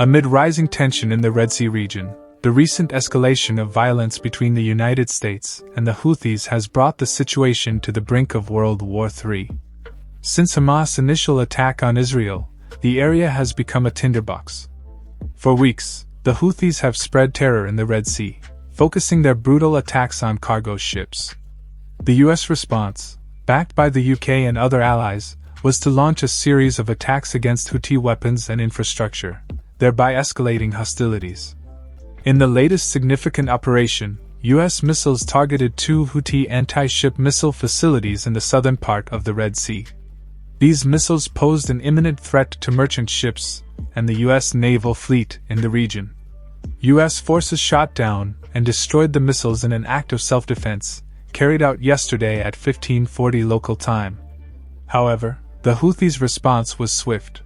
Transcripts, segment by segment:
Amid rising tension in the Red Sea region, the recent escalation of violence between the United States and the Houthis has brought the situation to the brink of World War III. Since Hamas' initial attack on Israel, the area has become a tinderbox. For weeks, the Houthis have spread terror in the Red Sea, focusing their brutal attacks on cargo ships. The US response, backed by the UK and other allies, was to launch a series of attacks against Houthi weapons and infrastructure, thereby escalating hostilities. In the latest significant operation, US missiles targeted 2 Houthi anti-ship missile facilities in the southern part of the Red Sea. These missiles posed an imminent threat to merchant ships and the US naval fleet in the region. US forces shot down and destroyed the missiles in an act of self-defense, carried out yesterday at 15:40 local time. However, the Houthis' response was swift.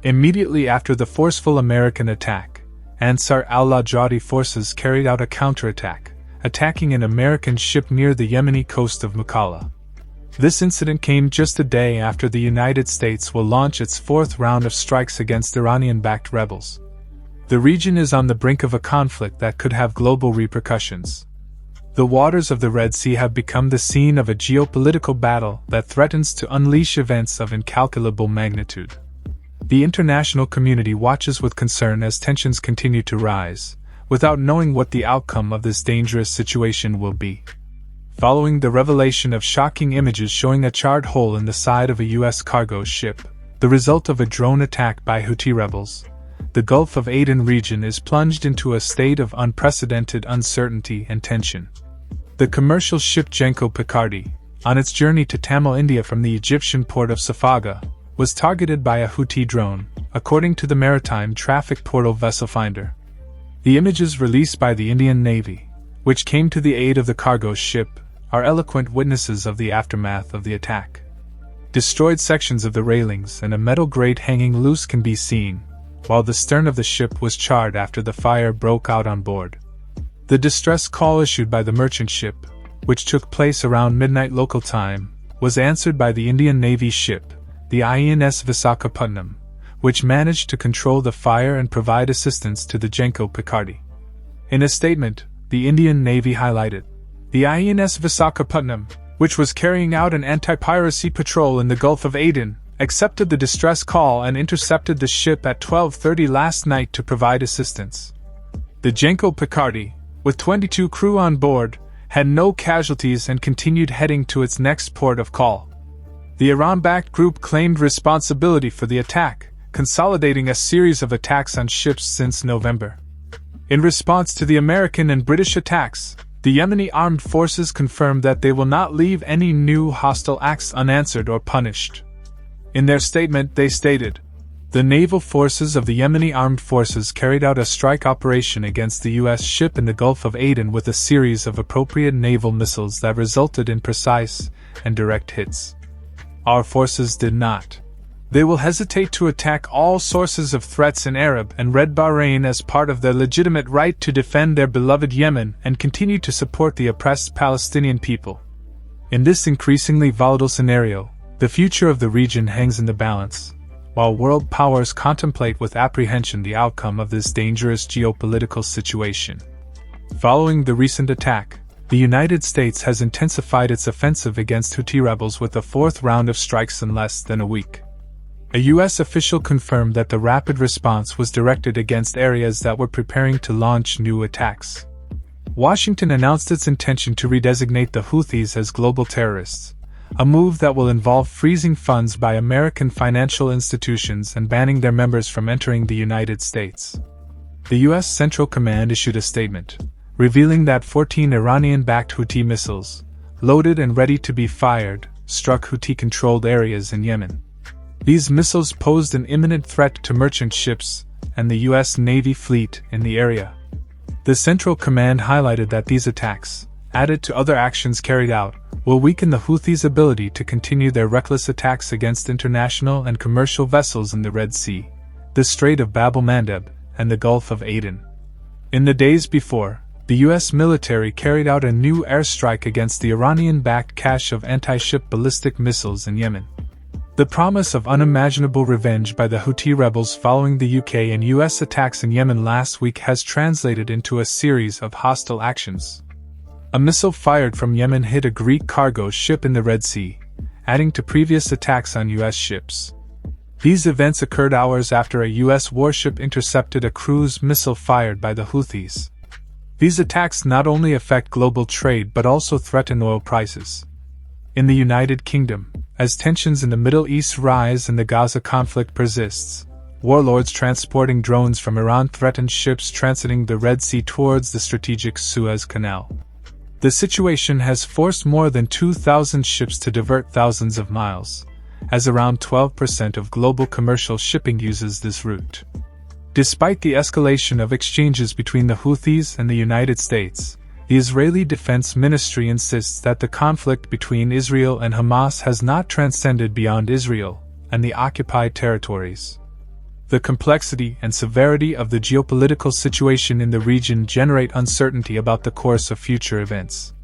Immediately after the forceful American attack, Ansar al-Ajadi forces carried out a counterattack, attacking an American ship near the Yemeni coast of Mukalla. This incident came just a day after the United States will launch its 4th round of strikes against Iranian-backed rebels. The region is on the brink of a conflict that could have global repercussions. The waters of the Red Sea have become the scene of a geopolitical battle that threatens to unleash events of incalculable magnitude. The international community watches with concern as tensions continue to rise, without knowing what the outcome of this dangerous situation will be. Following the revelation of shocking images showing a charred hole in the side of a U.S. cargo ship, the result of a drone attack by Houthi rebels, the Gulf of Aden region is plunged into a state of unprecedented uncertainty and tension. The commercial ship Genco Picardy, on its journey to Tamil, India from the Egyptian port of Safaga, was targeted by a Houthi drone, according to the maritime traffic portal VesselFinder. The images released by the Indian Navy, which came to the aid of the cargo ship, are eloquent witnesses of the aftermath of the attack. Destroyed sections of the railings and a metal grate hanging loose can be seen, while the stern of the ship was charred after the fire broke out on board. The distress call issued by the merchant ship, which took place around midnight local time, was answered by the Indian Navy ship, the INS Visakhapatnam, which managed to control the fire and provide assistance to the Genco Picardy. In a statement, the Indian Navy highlighted, "The INS Visakhapatnam, which was carrying out an anti-piracy patrol in the Gulf of Aden, accepted the distress call and intercepted the ship at 12:30 last night to provide assistance." The Genco Picardy, with 22 crew on board, had no casualties and continued heading to its next port of call. The Iran-backed group claimed responsibility for the attack, consolidating a series of attacks on ships since November. In response to the American and British attacks, the Yemeni armed forces confirmed that they will not leave any new hostile acts unanswered or punished. In their statement, they stated, "The naval forces of the Yemeni armed forces carried out a strike operation against the U.S. ship in the Gulf of Aden with a series of appropriate naval missiles that resulted in precise and direct hits. Our forces did not. They will hesitate to attack all sources of threats in Arab and Red Bahrain as part of their legitimate right to defend their beloved Yemen and continue to support the oppressed Palestinian people." In this increasingly volatile scenario, the future of the region hangs in the balance, while world powers contemplate with apprehension the outcome of this dangerous geopolitical situation. Following the recent attack, the United States has intensified its offensive against Houthi rebels with a 4th round of strikes in less than a week. A U.S. official confirmed that the rapid response was directed against areas that were preparing to launch new attacks. Washington announced its intention to redesignate the Houthis as global terrorists, a move that will involve freezing funds by American financial institutions and banning their members from entering the United States. The U.S. Central Command issued a statement, revealing that 14 Iranian-backed Houthi missiles, loaded and ready to be fired, struck Houthi-controlled areas in Yemen. These missiles posed an imminent threat to merchant ships and the U.S. Navy fleet in the area. The Central Command highlighted that these attacks, added to other actions carried out, will weaken the Houthis' ability to continue their reckless attacks against international and commercial vessels in the Red Sea, the Strait of Bab el-Mandeb, and the Gulf of Aden. In the days before, the U.S. military carried out a new airstrike against the Iranian-backed cache of anti-ship ballistic missiles in Yemen. The promise of unimaginable revenge by the Houthi rebels following the UK and US attacks in Yemen last week has translated into a series of hostile actions. A missile fired from Yemen hit a Greek cargo ship in the Red Sea, adding to previous attacks on US ships. These events occurred hours after a US warship intercepted a cruise missile fired by the Houthis. These attacks not only affect global trade but also threaten oil prices. In the United Kingdom, as tensions in the Middle East rise and the Gaza conflict persists, warlords transporting drones from Iran threaten ships transiting the Red Sea towards the strategic Suez Canal. The situation has forced more than 2,000 ships to divert thousands of miles, as around 12% of global commercial shipping uses this route. Despite the escalation of exchanges between the Houthis and the United States, the Israeli Defense Ministry insists that the conflict between Israel and Hamas has not transcended beyond Israel and the occupied territories. The complexity and severity of the geopolitical situation in the region generate uncertainty about the course of future events.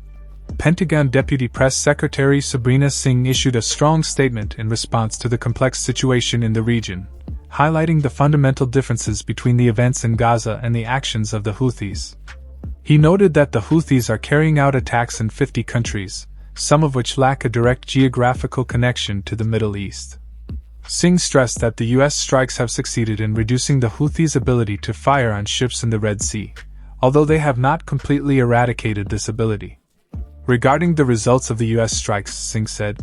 Pentagon Deputy Press Secretary Sabrina Singh issued a strong statement in response to the complex situation in the region, highlighting the fundamental differences between the events in Gaza and the actions of the Houthis. He noted that the Houthis are carrying out attacks in 50 countries, some of which lack a direct geographical connection to the Middle East. Singh stressed that the U.S. strikes have succeeded in reducing the Houthis' ability to fire on ships in the Red Sea, although they have not completely eradicated this ability. Regarding the results of the U.S. strikes, Singh said,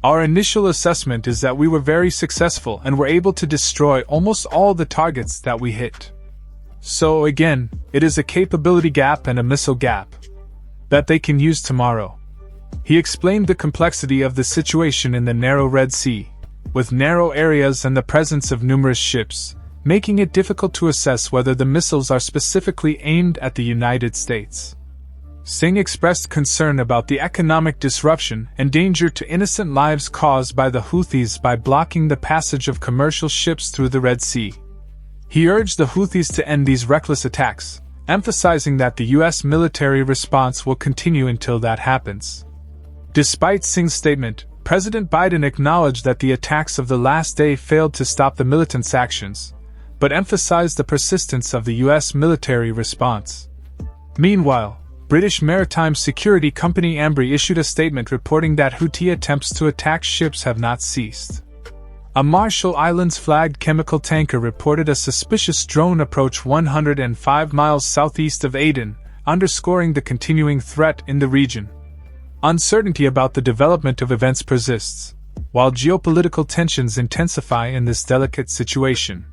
"Our initial assessment is that we were very successful and were able to destroy almost all the targets that we hit. So again, it is a capability gap and a missile gap that they can use tomorrow." He explained the complexity of the situation in the narrow Red Sea, with narrow areas and the presence of numerous ships, making it difficult to assess whether the missiles are specifically aimed at the United States. Singh expressed concern about the economic disruption and danger to innocent lives caused by the Houthis by blocking the passage of commercial ships through the Red Sea. He urged the Houthis to end these reckless attacks, emphasizing that the U.S. military response will continue until that happens. Despite Singh's statement, President Biden acknowledged that the attacks of the last day failed to stop the militants' actions, but emphasized the persistence of the U.S. military response. Meanwhile, British maritime security company Ambrey issued a statement reporting that Houthi attempts to attack ships have not ceased. A Marshall Islands flagged chemical tanker reported a suspicious drone approach 105 miles southeast of Aden, underscoring the continuing threat in the region. Uncertainty about the development of events persists, while geopolitical tensions intensify in this delicate situation.